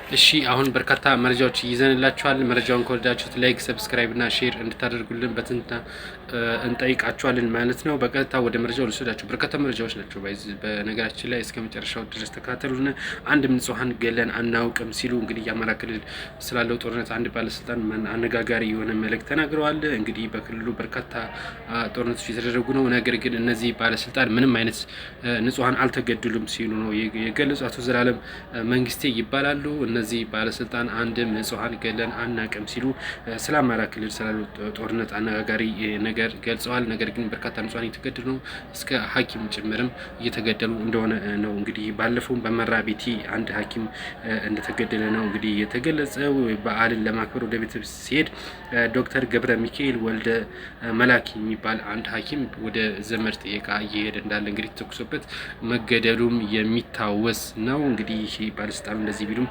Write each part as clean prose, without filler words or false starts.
እሺ አሁን በርካታ መረጃዎች ይዘንላችኋል። መረጃውን ከወደዳችሁት ላይክ፣ ሰብስክራይብ እና ሼር እንድታደርጉልን በትንታ እንጠይቃችኋለን ማለት ነው። በቀጥታ ወደ መረጃው ልወስዳችሁ። በርካታ መረጃዎች ናቸው። በነገራችን ላይ እስከ መጨረሻው ድረስ ተከታተሉን። አንድም ንጹሃን ገለን አናውቅም ሲሉ እንግዲህ የአማራ ክልል ስላለው ጦርነት አንድ ባለስልጣን አነጋጋሪ የሆነ መልእክት ተናግረዋል። እንግዲህ በክልሉ በርካታ ጦርነቶች የተደረጉ ነው። ነገር ግን እነዚህ ባለስልጣን ምንም አይነት ንጹሃን አልተገደሉም ሲሉ ነው የገለጹ። አቶ ዘላለም መንግስቴ ይባላሉ። እነዚህ ባለስልጣን አንድም ንጹሃን ገለን አናውቅም ሲሉ ስለ አማራ ክልል ስላለው ጦርነት አነጋጋሪ ነገር ገልጸዋል። ነገር ግን በርካታ ንጹሃን እየተገደሉ ነው፣ እስከ ሐኪም ጭምርም እየተገደሉ እንደሆነ ነው። እንግዲህ ባለፈውም በመራ ቤቴ አንድ ሐኪም እንደተገደለ ነው እንግዲህ የተገለጸው። በዓልን ለማክበር ወደ ቤት ሲሄድ ዶክተር ገብረ ሚካኤል ወልደ መላክ የሚባል አንድ ሐኪም ወደ ዘመድ ጥየቃ እየሄደ እንዳለ እንግዲህ ተኩሶበት መገደሉም የሚታወስ ነው። እንግዲህ ባለስልጣኑ እንደዚህ ቢሉም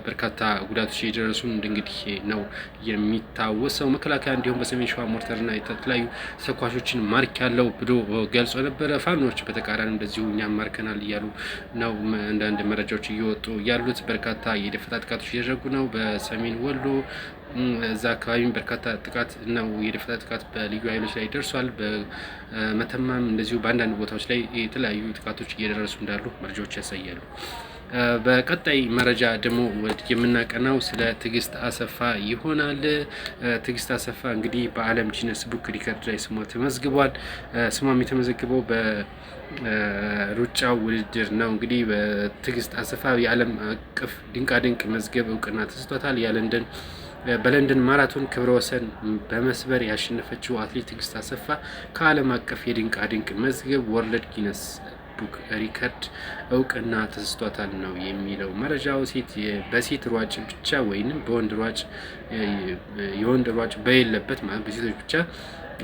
በርካታ ጉዳቶች የደረሱ እንግዲህ ነው የሚታወሰው። መከላከያ እንዲሁም በሰሜን ሸዋ ሞርተርና የተለያዩ ተኳሾችን ማርክ ያለው ብሎ ገልጾ ነበረ። ፋኖች በተቃራኒ እንደዚሁ እኛም ማርከናል እያሉ ነው አንዳንድ መረጃዎች እየወጡ ያሉት። በርካታ የደፈጣ ጥቃቶች እየደረጉ ነው። በሰሜን ወሎ እዛ አካባቢም በርካታ ጥቃት ነው የደፈጣ ጥቃት በልዩ ኃይሎች ላይ ደርሷል። በመተማም እንደዚሁ በአንዳንድ ቦታዎች ላይ የተለያዩ ጥቃቶች እየደረሱ እንዳሉ መረጃዎች ያሳያሉ። በቀጣይ መረጃ ደግሞ የምናቀናው ስለ ትዕግስት አሰፋ ይሆናል። ትዕግስት አሰፋ እንግዲህ በዓለም ጂነስ ቡክ ሪከርድ ላይ ስሟ ተመዝግቧል። ስሟም የተመዘግበው በሩጫው ውድድር ነው። እንግዲህ በትዕግስት አሰፋ የዓለም አቀፍ ድንቃድንቅ መዝገብ እውቅና ተሰጥቷታል። በለንደን ማራቶን ክብረ ወሰን በመስበር ያሸነፈችው አትሌት ትዕግስት አሰፋ ከዓለም አቀፍ የድንቃድንቅ መዝገብ ወርልድ ጊነስ ቡክ ሪከርድ እውቅና ተሰጥቷታል ነው የሚለው መረጃው። በሴት ሯጭ ብቻ ወይንም በወንድ ሯጭ የወንድ ሯጭ በሌለበት ማለት በሴቶች ብቻ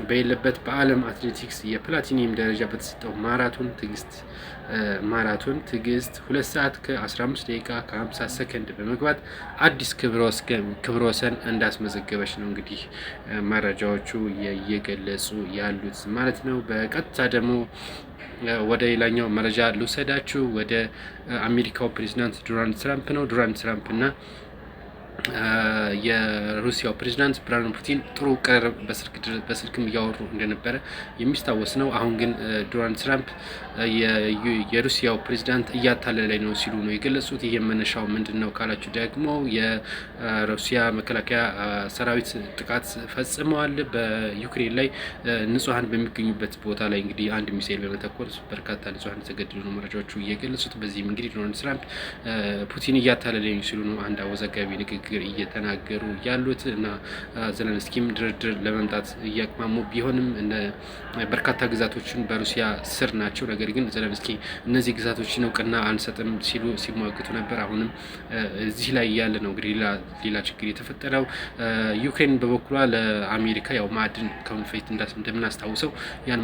በሌለበት በዓለም አትሌቲክስ የፕላቲኒየም ደረጃ በተሰጠው ማራቶን ትዕግስት 2 ሰዓት ከ15 ደቂቃ ከ50 ሰከንድ በመግባት አዲስ ክብረ ወሰን እንዳስመዘገበች ነው እንግዲህ መረጃዎቹ እየገለጹ ያሉት ማለት ነው። በቀጥታ ደግሞ ወደ ሌላኛው መረጃ ልውሰዳችሁ። ወደ አሜሪካው ፕሬዚዳንት ዶናልድ ትራምፕ ነው። ዶናልድ ትራምፕ እና የሩሲያው ፕሬዚዳንት ቭላድሚር ፑቲን ጥሩ ቅርርብ በስልክም እያወሩ እንደነበረ የሚታወስ ነው። አሁን ግን ዶናልድ ትራምፕ የሩሲያው ፕሬዚዳንት እያታለለኝ ነው ሲሉ ነው የገለጹት። ይህ መነሻው ምንድን ነው ካላችሁ ደግሞ የሩሲያ መከላከያ ሰራዊት ጥቃት ፈጽመዋል በዩክሬን ላይ ንጹሃን በሚገኙበት ቦታ ላይ እንግዲህ አንድ ሚሳኤል በመተኮስ በርካታ ንጹሃን የተገደሉ ነው መረጃዎቹ እየገለጹት። በዚህም እንግዲህ ዶናልድ ትራምፕ ፑቲን እያታለለኝ ሲሉ ነው አንድ አወዛጋቢ ንግግር እየተናገሩ ያሉት እና ዘለንስኪም ድርድር ለመምጣት እያቅማሙ ቢሆንም በርካታ ግዛቶችን በሩሲያ ስር ናቸው። ነገር ግን ዘለንስኪ እነዚህ ግዛቶችን እውቅና አንሰጥም ሲሉ ሲሟገቱ ነበር። አሁንም እዚህ ላይ ያለ ነው እንግዲህ ሌላ ችግር የተፈጠረው። ዩክሬን በበኩሏ ለአሜሪካ ያው ማዕድን ከመፈት እንደምናስታውሰው ያን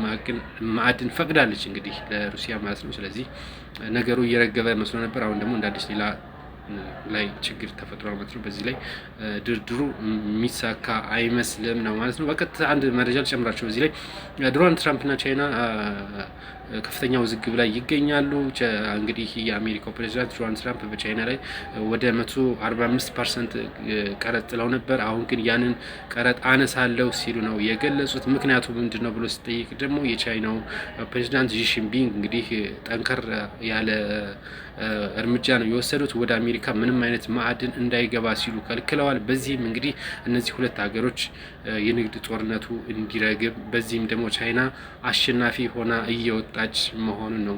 ማዕድን ፈቅዳለች እንግዲህ ለሩሲያ ማለት ነው። ስለዚህ ነገሩ እየረገበ መስሎ ነበር። አሁን ደግሞ እንደ አዲስ ሌላ ላይ ችግር ተፈጥሯል ማለት ነው። በዚህ ላይ ድርድሩ የሚሳካ አይመስልም ነው ማለት ነው። በቀጥታ አንድ መረጃ ልጨምራቸው። በዚህ ላይ ዶናልድ ትራምፕ እና ቻይና ከፍተኛ ውዝግብ ላይ ይገኛሉ። እንግዲህ የአሜሪካው ፕሬዚዳንት ዶናልድ ትራምፕ በቻይና ላይ ወደ 145% ቀረጥ ጥለው ነበር። አሁን ግን ያንን ቀረጥ አነሳለሁ ሲሉ ነው የገለጹት። ምክንያቱ ምንድን ነው ብሎ ሲጠይቅ ደግሞ የቻይናው ፕሬዚዳንት ዢ ጂንፒንግ እንግዲህ ጠንከር ያለ እርምጃ ነው የወሰዱት። ወደ አሜሪካ ምንም አይነት ማዕድን እንዳይገባ ሲሉ ከልክለዋል። በዚህም እንግዲህ እነዚህ ሁለት ሀገሮች የንግድ ጦርነቱ እንዲረግብ፣ በዚህም ደግሞ ቻይና አሸናፊ ሆና እየወጣች መሆኑን ነው